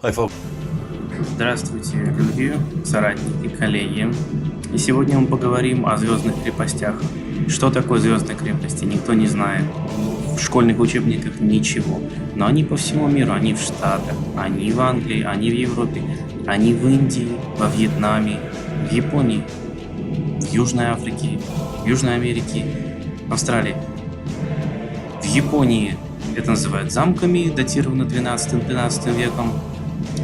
Hi, folks. Здравствуйте, люди, соратники, коллеги. И сегодня мы поговорим о звездных крепостях. Что такое звездные крепости, никто не знает. В школьных учебниках ничего. Но они по всему миру, они в Штатах, они в Англии, они в Европе, они в Индии, во Вьетнаме, в Японии, в Южной Африке, в Южной Америке, в Австралии. В Японии это называют замками, датировано 12-13 веком.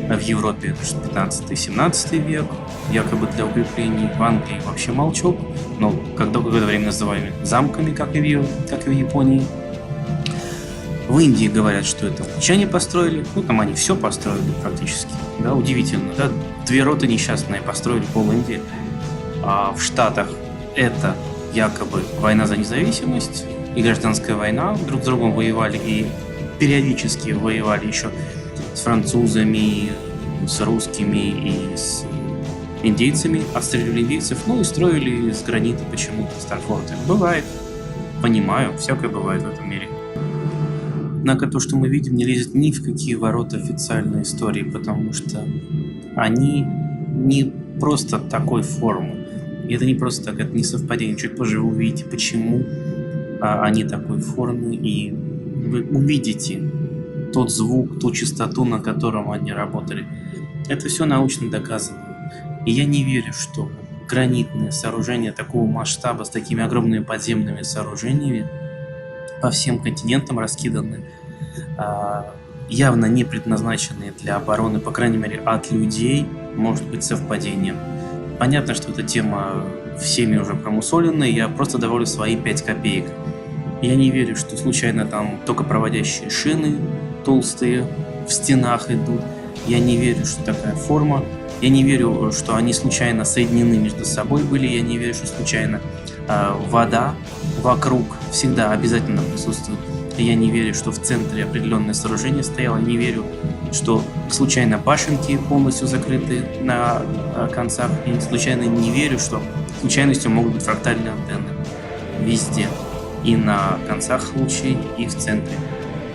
В Европе это 15-17 век, якобы для укреплений. В Англии вообще молчок, но когда какое-то время называем замками, как и в Японии. В Индии говорят, что это англичане построили, ну там они все построили практически, да, удивительно, да, две роты несчастные построили пол Индии, а в Штатах это якобы война за независимость и гражданская война, друг с другом воевали и периодически воевали еще с французами, с русскими и с индейцами, отстреливали индейцев, ну и строили из гранита почему-то старфорты. Бывает, понимаю, всякое бывает в этом мире. Однако то, что мы видим, не лезет ни в какие ворота официальной истории, потому что они не просто такой формы. И это не просто так, это не совпадение. Чуть позже вы увидите, почему они такой формы, и вы увидите тот звук, ту частоту, на котором они работали. Это все научно доказано. И я не верю, что гранитные сооружения такого масштаба, с такими огромными подземными сооружениями, по всем континентам раскиданы, явно не предназначенные для обороны, по крайней мере, от людей, может быть совпадением. Понятно, что эта тема всеми уже промусоленная, я просто добавлю свои 5 копеек. Я не верю, что случайно там только проводящие шины толстые в стенах идут. Я не верю, что такая форма. Я не верю, что они случайно соединены между собой были. Я не верю, что случайно вода вокруг всегда обязательно присутствует. Я не верю, что в центре определенное сооружение стояло. Не верю, что случайно башенки полностью закрыты на концах. И случайно не верю, что случайностью могут быть фрактальные антенны везде. И на концах лучей, и в центре.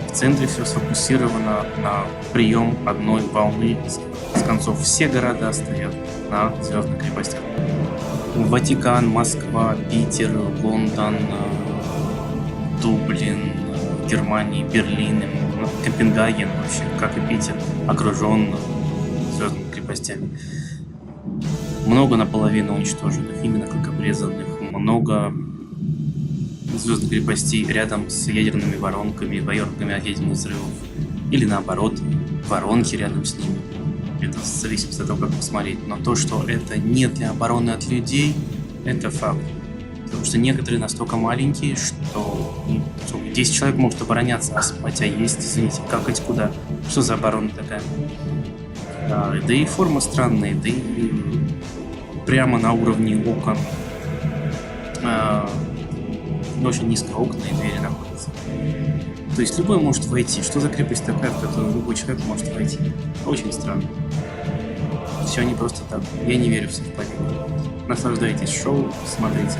В центре все сфокусировано на прием одной волны с концов. Все города стоят на звездных крепостях. Ватикан, Москва, Питер, Лондон, Дублин, Германия, Берлин, Копенгаген вообще, как и Питер, окружен звездными крепостями. Много наполовину уничтоженных, именно как обрезанных, много звездных крепостей рядом с ядерными воронками от ядерных взрывов. Или наоборот, воронки рядом с ними. Это зависит от того, как посмотреть. Но то, что это не для обороны от людей, это факт. Потому что некоторые настолько маленькие, что 10 человек может обороняться, хотя есть, извините, какать куда? Что за оборона такая? Да и форма странная, да и прямо на уровне окон. Очень низко окна и двери находятся. То есть любой может войти. Что за крепость такая, в которую любой человек может войти? Очень странно. Все не просто так. Я не верю в совпадение. Наслаждайтесь шоу, смотрите.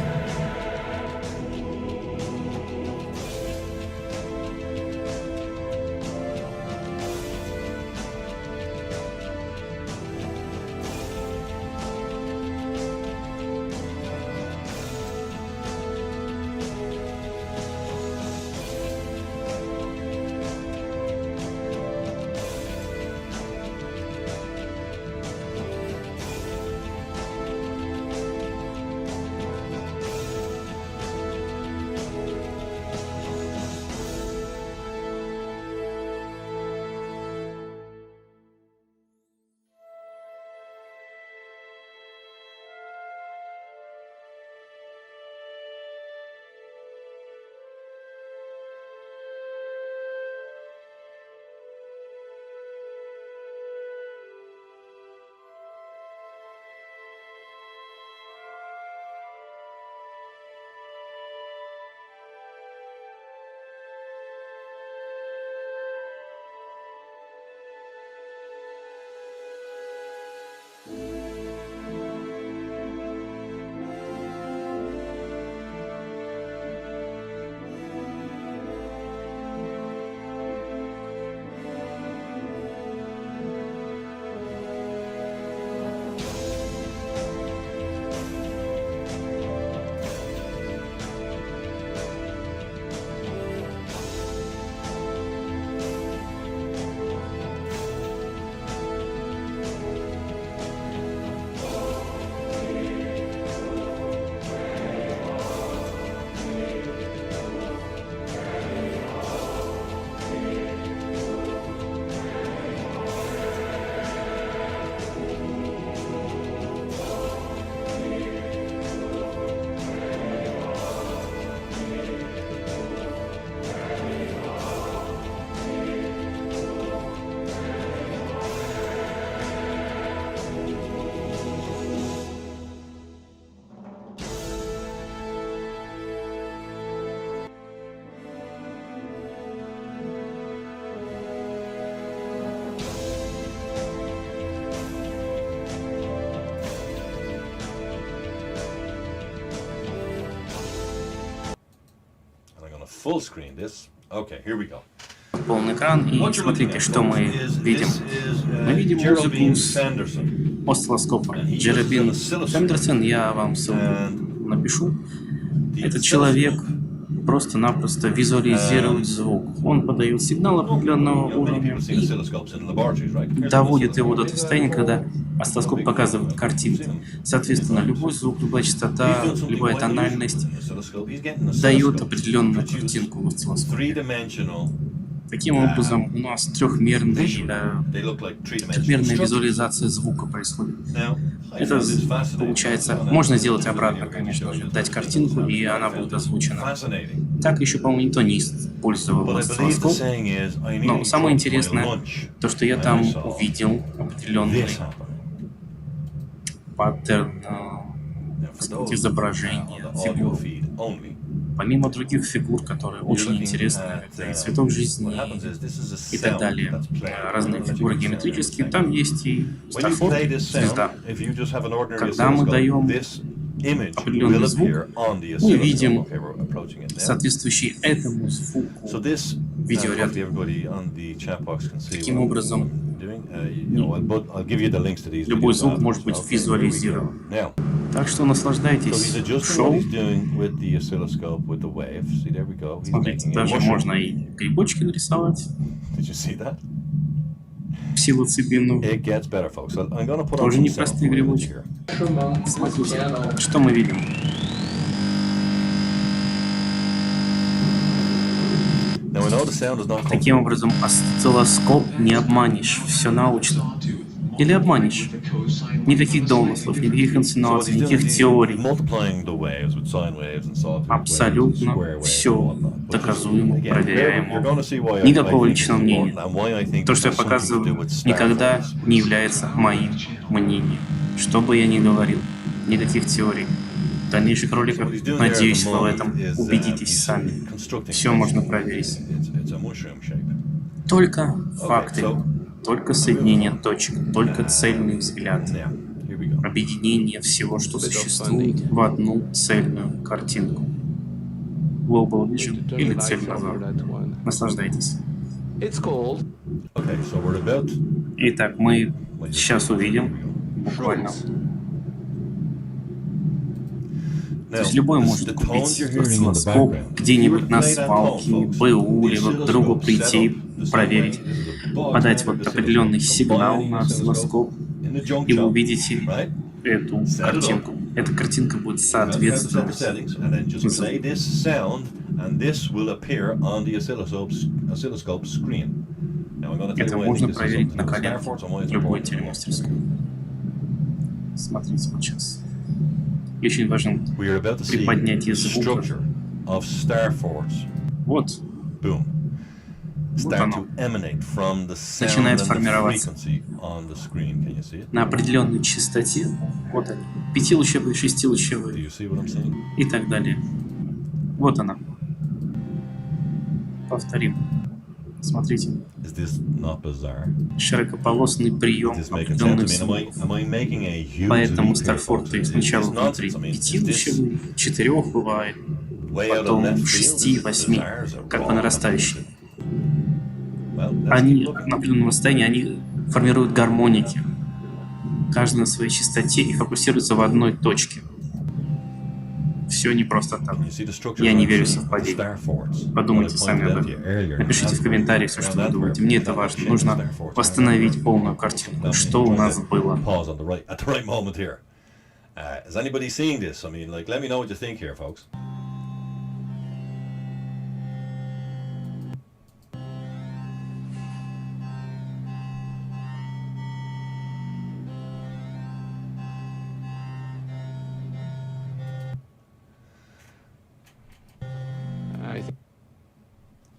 Полный экран, и смотрите, что мы видим. Мы видим музыку с осциллоскопа. Джеребин Фендерсон, я вам ссылку напишу. Этот человек просто-напросто визуализирует звук. Он подает сигнал определенного уровня и доводит его до того состояния, когда осциллоскоп показывает картинки. Соответственно, любой звук, любая частота, любая тональность дает определенную картинку в осциллоскопе. Таким образом, у нас трехмерная визуализация звука происходит. Это получается, можно сделать обратно, конечно же, дать картинку, и она будет озвучена. Так еще, по-моему, никто не использовал осциллоскоп. Но самое интересное, то, что я там увидел определенный паттерн изображения фигур. Помимо других фигур, которые очень интересны, это и цветок жизни и так далее, разные фигуры геометрические, там есть и форм, звезда. Когда мы даем определенный звук, мы видим соответствующий этому звуку видеоряд. Таким образом, любой звук может быть визуализирован. Так что наслаждайтесь шоу. Смотрите, даже можно и грибочки нарисовать. Псилоцибину. Тоже непростые грибочки. Смотрите, что мы видим. Таким образом, осциллоскоп не обманешь, все научно. Или обманешь. Никаких домыслов, никаких инсинуаций, никаких теорий. Абсолютно все доказуемо, проверяемо. Никакого личного мнения. То, что я показываю, никогда не является моим мнением. Что бы я ни говорил, никаких теорий. В дальнейших роликах, надеюсь, вы в этом убедитесь сами. Все можно проверить. Только факты. Только соединение точек, только цельный взгляд, объединение всего, что существует, в одну цельную картинку. Global Vision или цельнозор. Наслаждайтесь. Итак, мы сейчас увидим, буквально. То есть любой может купить осциллоскоп где-нибудь на свалке, БУ, или к другу прийти, проверить, подать вот определенный сигнал на осциллоскоп, и вы увидите эту картинку. Эта картинка будет соответствовать звуку. Это можно проверить на коленке в любой телемастерской. Смотрите вот сейчас. Очень важно приподнятие звука. Вот. Вот оно. Начинает формироваться на определенной частоте. Вот они. 5-лучевые, 6-лучевые и так далее. Вот она. Повторим. Смотрите. Широкополосный прием определенных звуков. Поэтому старфорты сначала внутри 5-лучевые, 4 бывает, потом 6, 8, как по нарастающей. Они на определенном расстоянии, они формируют гармоники, каждый на своей частоте, и фокусируются в одной точке. Все не просто так. Я не верю в совпадение. Подумайте сами об этом. Напишите в комментариях все, что вы думаете. Мне это важно. Нужно восстановить полную картинку. Что у нас было.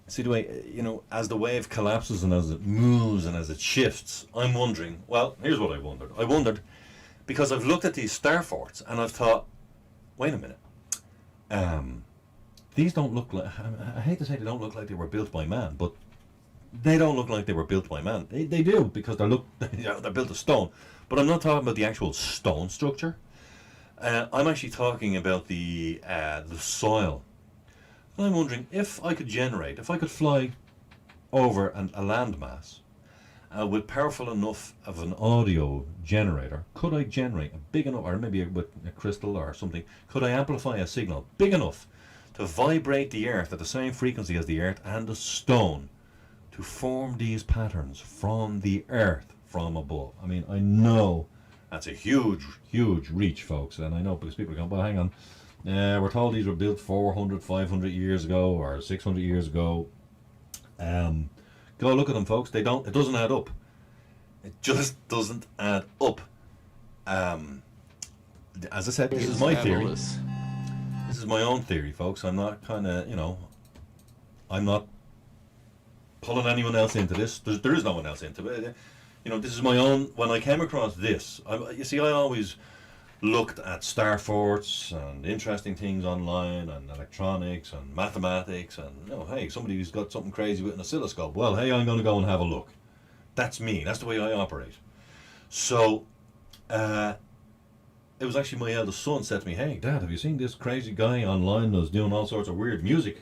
See the way, as the wave collapses and as it moves and as it shifts, I'm wondering, well, here's what I wondered. I wondered, because I've looked at these star forts and I've thought, wait a minute, these don't look like, I hate to say they don't look like they were built by man, but they don't look like they were built by man. They do, because they're built of stone. But I'm not talking about the actual stone structure. I'm actually talking about the soil. And I'm wondering if I could fly over a landmass with powerful enough of an audio generator, could I generate a big enough, or maybe with a crystal or something, could I amplify a signal big enough to vibrate the earth at the same frequency as the earth and the stone to form these patterns from the earth from above? I mean, I know that's a huge, huge reach, folks, and I know because people are going, well, hang on, we're told these were built 400, 500 years ago or 600 years ago. Go look at them, folks. It doesn't add up. It just doesn't add up. As I said, this is my theory. This is my own theory, folks. I'm not I'm not pulling anyone else into this. There is no one else into it. This is my own. When I came across this, you see, I always looked at star forts and interesting things online and electronics and mathematics and, hey, somebody's got something crazy with an oscilloscope. Well, hey, I'm going to go and have a look. That's me. That's the way I operate. So it was actually my eldest son said to me, hey, Dad, have you seen this crazy guy online that's doing all sorts of weird music?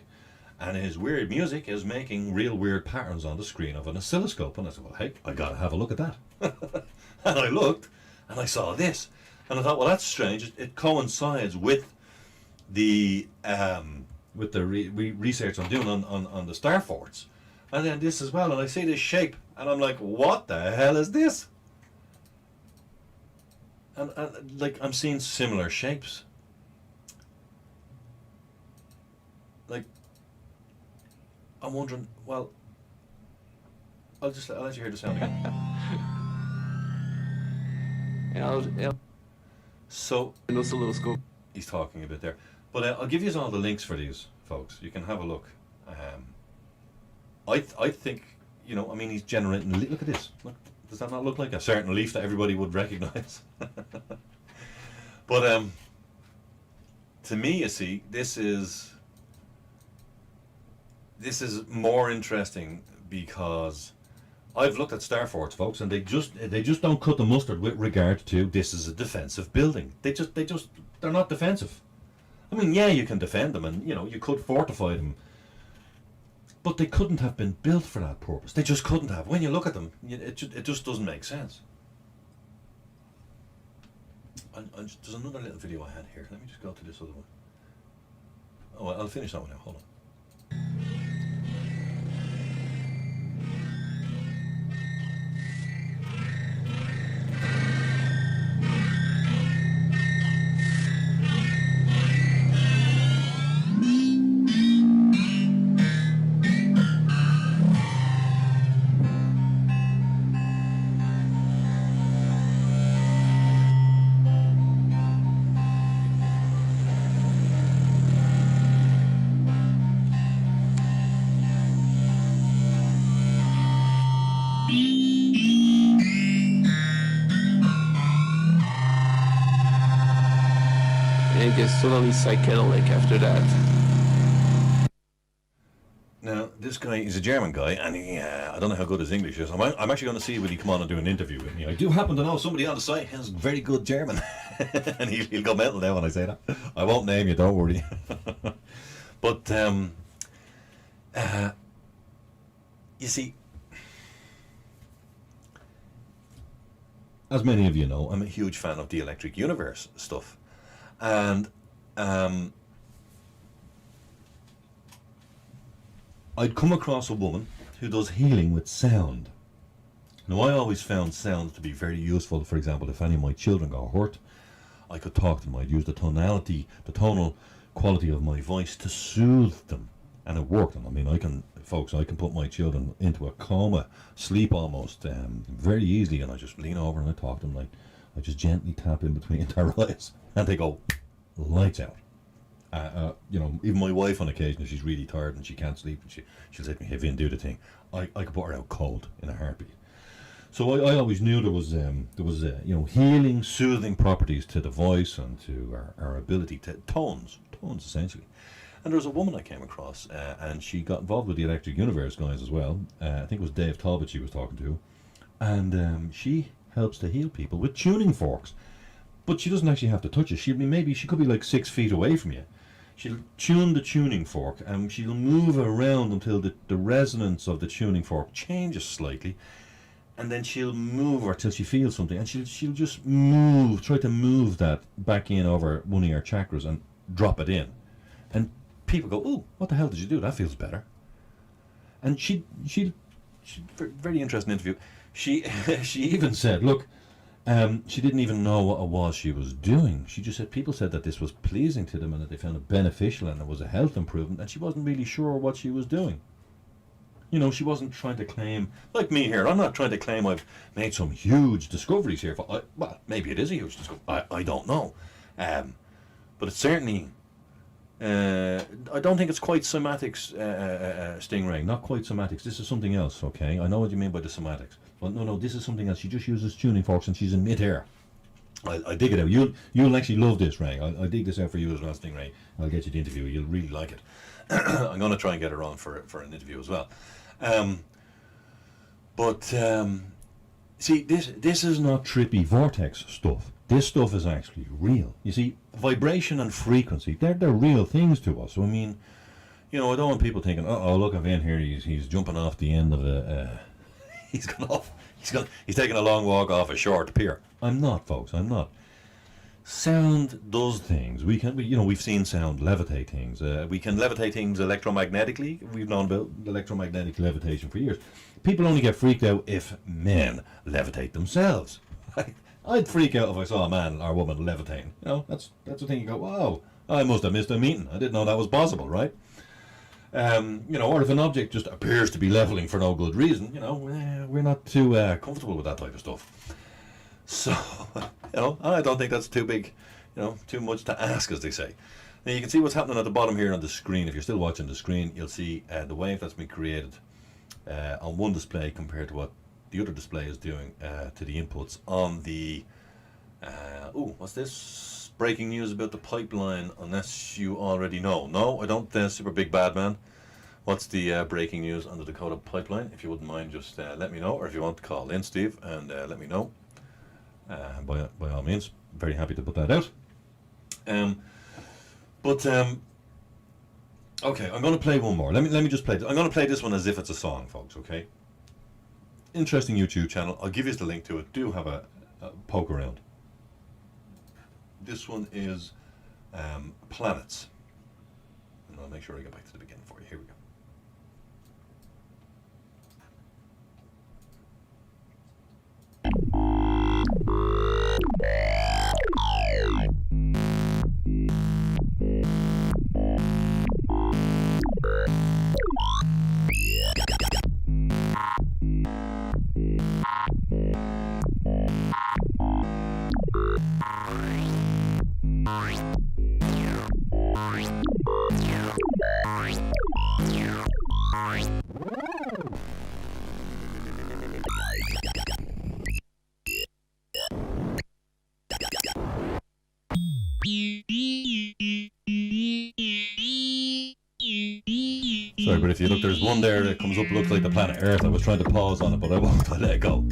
And his weird music is making real weird patterns on the screen of an oscilloscope. And I said, well, hey, I got to have a look at that. And I looked and I saw this. And I thought, well, that's strange. It coincides with the research I'm doing on the star forts, and then this as well. And I see this shape, and I'm like, what the hell is this? And like I'm seeing similar shapes. Like I'm wondering. Well, I'll let you hear the sound again. So he's talking a bit there, but I'll give you all the links for these, folks. You can have a look. I think I mean, he's generating. Look at this. Look, does that not look like a certain leaf that everybody would recognize? But to me, you see, this is more interesting because I've looked at star forts, folks, and they just don't cut the mustard with regard to this is a defensive building. They're not defensive. I mean, yeah, you can defend them, and you could fortify them, but they couldn't have been built for that purpose. They just couldn't have. When you look at them, it just doesn't make sense. There's another little video I had here. Let me just go to this other one. Oh, I'll finish that one now. Hold on. It gets totally psychedelic after that. Now, this guy is a German guy, and I don't know how good his English is. I'm actually going to see would he come on and do an interview with me. I do happen to know somebody on the site has very good German, and he'll go mental now when I say that. I won't name you, don't worry. But you see, as many of you know, I'm a huge fan of the electric universe stuff. And I'd come across a woman who does healing with sound. Now, I always found sound to be very useful. For example, if any of my children got hurt, I could talk to them. I'd use the tonal quality of my voice to soothe them, and it worked. And I mean, I can put my children into a coma, sleep almost, very easily, and I just lean over and I talk to them, like I just gently tap in between their eyes, and they go lights out. Even my wife on occasion, if she's really tired and she can't sleep, and she'll say to me, "Hey Vin, do the thing." I could put her out cold in a heartbeat. So I always knew there was healing, soothing properties to the voice and to our ability to tones essentially. And there was a woman I came across, and she got involved with the Electric Universe guys as well. I think it was Dave Talbot she was talking to, and she helps to heal people with tuning forks. But she doesn't actually have to touch it. Maybe she could be like 6 feet away from you, she'll tune the tuning fork, and she'll move around until the resonance of the tuning fork changes slightly, and then she'll move her till she feels something, and she'll just try to move that back in over one of your chakras and drop it in. And people go, "Oh, what the hell did you do? That feels better." And she very interesting interview. She even said, look, she didn't even know what it was she was doing. She just said people said that this was pleasing to them and that they found it beneficial and it was a health improvement, and she wasn't really sure what she was doing. You know, she wasn't trying to claim, like me here, I'm not trying to claim I've made some huge discoveries here. Well, maybe it is a huge discovery. I don't know. But it's certainly, I don't think it's quite somatics, Stingray. Not quite somatics. This is something else, okay? I know what you mean by the somatics. But no, this is something else. She just uses tuning forks and she's in mid-air. I dig it out. You'll actually love this, Ray. I dig this out for you as well, Stingray. I'll get you the interview. You'll really like it. I'm going to try and get her on for an interview as well. See, this is not trippy vortex stuff. This stuff is actually real. You see, vibration and frequency, they're real things to us. So, I mean, you know, I don't want people thinking, oh, look, I've been here, he's jumping off the end of he's taking a long walk off a short pier. I'm not, folks, I'm not. Sound does things. We've seen sound levitate things. We can levitate things electromagnetically. We've known about electromagnetic levitation for years. People only get freaked out if men levitate themselves. I'd freak out if I saw a man or woman levitating. You know, that's the thing. You go, wow, I must have missed a meeting. I didn't know that was possible, right? Or if an object just appears to be leveling for no good reason, we're not too comfortable with that type of stuff. So, I don't think that's too big, too much to ask, as they say. Now, you can see what's happening at the bottom here on the screen. If you're still watching the screen, you'll see the wave that's been created on one display compared to what the other display is doing to the inputs on the... what's this? Breaking news about the pipeline, unless you already know. No, I don't, Super Big Bad Man. What's the breaking news on the Dakota pipeline? If you wouldn't mind, just let me know. Or if you want to call in, Steve, and let me know. By all means, very happy to put that out. Okay, I'm going to play one more. Let me just play. I'm going to play this one as if it's a song, folks. Okay. Interesting YouTube channel. I'll give you the link to it. Do have a poke around. This one is planets, and I'll make sure I get back to the beginning for you. Here we go. Sorry, but if you look, there's one there that comes up, looks like the planet Earth. I was trying to pause on it, but I won't. I let it go.